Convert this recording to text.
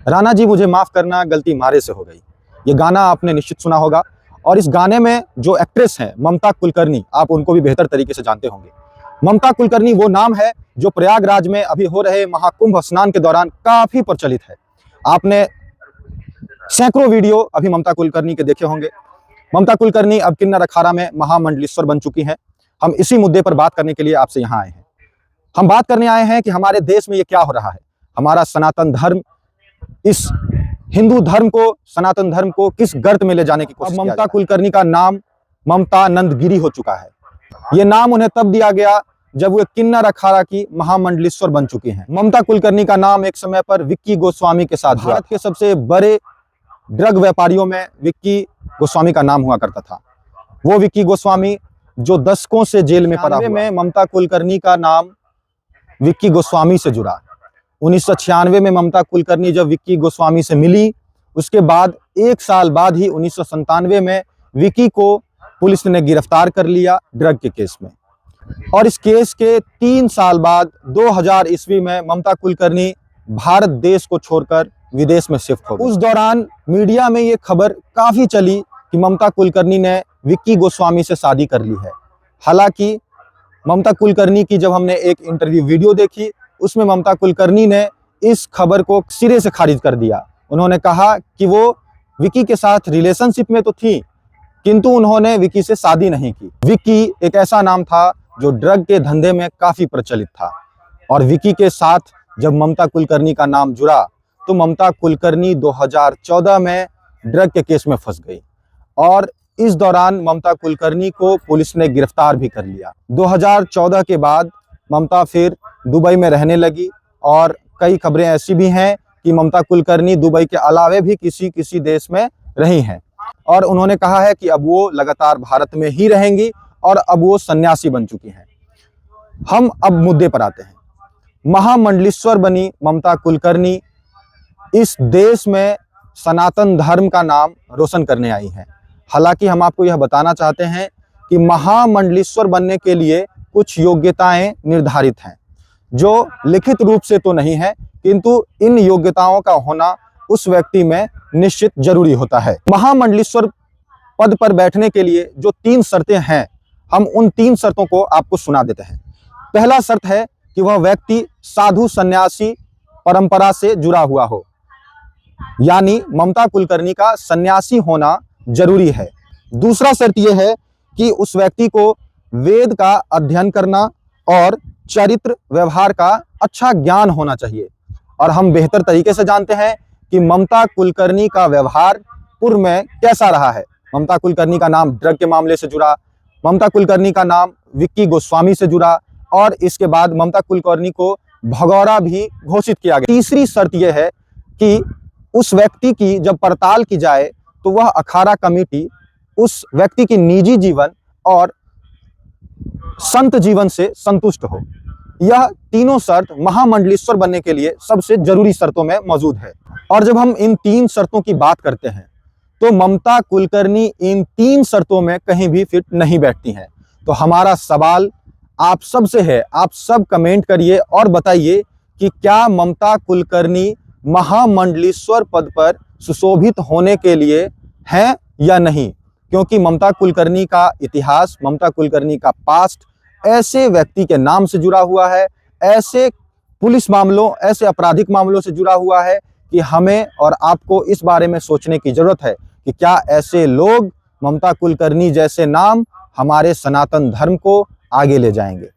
राणा जी मुझे माफ करना, गलती मारे से हो गई। ये गाना आपने निश्चित सुना होगा और इस गाने में जो एक्ट्रेस हैं ममता कुलकर्णी, आप उनको भी बेहतर तरीके से जानते होंगे। ममता कुलकर्णी वो नाम है जो प्रयागराज में अभी हो रहे महाकुंभ स्नान के दौरान काफी प्रचलित है। आपने सैकड़ों वीडियो अभी ममता कुलकर्णी के देखे होंगे। ममता कुलकर्णी अब किन्नर अखाड़ा में महामंडलेश्वर बन चुकी हैं। हम इसी मुद्दे पर बात करने के लिए आपसे यहाँ आए हैं। हम बात करने आए हैं कि हमारे देश में ये क्या हो रहा है। हमारा सनातन धर्म, इस हिंदू धर्म को, सनातन धर्म को किस गर्त में ले जाने की कोशिश। ममता कुलकर्णी का नाम ममता नंदगिरी हो चुका है। ये नाम उन्हें तब दिया गया जब वे किन्नर अखाड़ा की महामंडलेश्वर बन चुकी हैं। ममता कुलकर्णी का नाम एक समय पर विक्की गोस्वामी के साथ, भारत के सबसे बड़े ड्रग व्यापारियों में विक्की गोस्वामी का नाम हुआ करता था। वो विक्की गोस्वामी जो दशकों से जेल में पड़ा हुआ। ममता कुलकर्णी का नाम विक्की गोस्वामी से जुड़ा। 1996 में ममता कुलकर्णी जब विक्की गोस्वामी से मिली, उसके बाद 1 साल बाद ही 1997 में विक्की को पुलिस ने गिरफ्तार कर लिया ड्रग के केस में। और इस केस के 3 साल बाद 2000 ईस्वी में ममता कुलकर्णी भारत देश को छोड़कर विदेश में शिफ्ट हो गई। उस दौरान मीडिया में ये खबर काफी चली कि ममता कुलकर्णी ने विक्की गोस्वामी से शादी कर ली है। हालांकि ममता कुलकर्णी की जब हमने एक इंटरव्यू वीडियो देखी, उसमें ममता कुलकर्णी ने इस खबर को सिरे से खारिज कर दिया। उन्होंने कहा कि वो विक्की के साथ रिलेशनशिप में तो थी, किंतु उन्होंने विक्की से शादी नहीं की। विक्की एक ऐसा नाम था जो ड्रग के धंधे में काफी प्रचलित था और विक्की के साथ जब ममता कुलकर्णी का नाम जुड़ा तो ममता कुलकर्णी 2014 में ड्रग के केस में फंस गई और इस दौरान ममता कुलकर्णी को पुलिस ने गिरफ्तार भी कर लिया। 2014 के बाद ममता फिर दुबई में रहने लगी और कई खबरें ऐसी भी हैं कि ममता कुलकर्णी दुबई के अलावे भी किसी देश में रही हैं और उन्होंने कहा है कि अब वो लगातार भारत में ही रहेंगी और अब वो सन्यासी बन चुकी हैं। हम अब मुद्दे पर आते हैं। महामंडलेश्वर बनी ममता कुलकर्णी इस देश में सनातन धर्म का नाम रोशन करने आई हैं। हालांकि हम आपको यह बताना चाहते हैं कि महामंडलेश्वर बनने के लिए कुछ योग्यताएं निर्धारित हैं जो लिखित रूप से तो नहीं है, किंतु इन योग्यताओं का होना उस व्यक्ति में निश्चित जरूरी होता है। महामंडलेश्वर पद पर बैठने के लिए जो 3 शर्तें हैं, हम उन 3 शर्तों को आपको सुना देते हैं। पहला शर्त है कि वह व्यक्ति साधु सन्यासी परंपरा से जुड़ा हुआ हो, यानी ममता कुलकर्णी का सन्यासी होना जरूरी है। दूसरा शर्त यह है कि उस व्यक्ति को वेद का अध्ययन करना और चरित्र व्यवहार का अच्छा ज्ञान होना चाहिए। और हम बेहतर तरीके से जानते हैं कि ममता कुलकर्णी का व्यवहार पूर्व में कैसा रहा है। ममता कुलकर्णी का नाम ड्रग के मामले से जुड़ा, ममता कुलकर्णी का नाम विक्की गोस्वामी से जुड़ा और इसके बाद ममता कुलकर्णी को भगौड़ा भी घोषित किया गया। तीसरी शर्त यह है कि उस व्यक्ति की जब पड़ताल की जाए तो वह अखाड़ा कमेटी उस व्यक्ति की निजी जीवन और संत जीवन से संतुष्ट हो। यह तीनों शर्त महामंडलेश्वर बनने के लिए सबसे जरूरी शर्तों में मौजूद है। और जब हम इन 3 शर्तों की बात करते हैं तो ममता कुलकर्णी इन 3 शर्तों में कहीं भी फिट नहीं बैठती हैं। तो हमारा सवाल आप सब से है, आप सब कमेंट करिए और बताइए कि क्या ममता कुलकर्णी महामंडलेश्वर पद पर सुशोभित होने के लिए हैं या नहीं। क्योंकि ममता कुलकर्णी का इतिहास, ममता कुलकर्णी का पास्ट ऐसे व्यक्ति के नाम से जुड़ा हुआ है, ऐसे पुलिस मामलों, ऐसे आपराधिक मामलों से जुड़ा हुआ है कि हमें और आपको इस बारे में सोचने की जरूरत है कि क्या ऐसे लोग, ममता कुलकर्णी जैसे नाम, हमारे सनातन धर्म को आगे ले जाएंगे।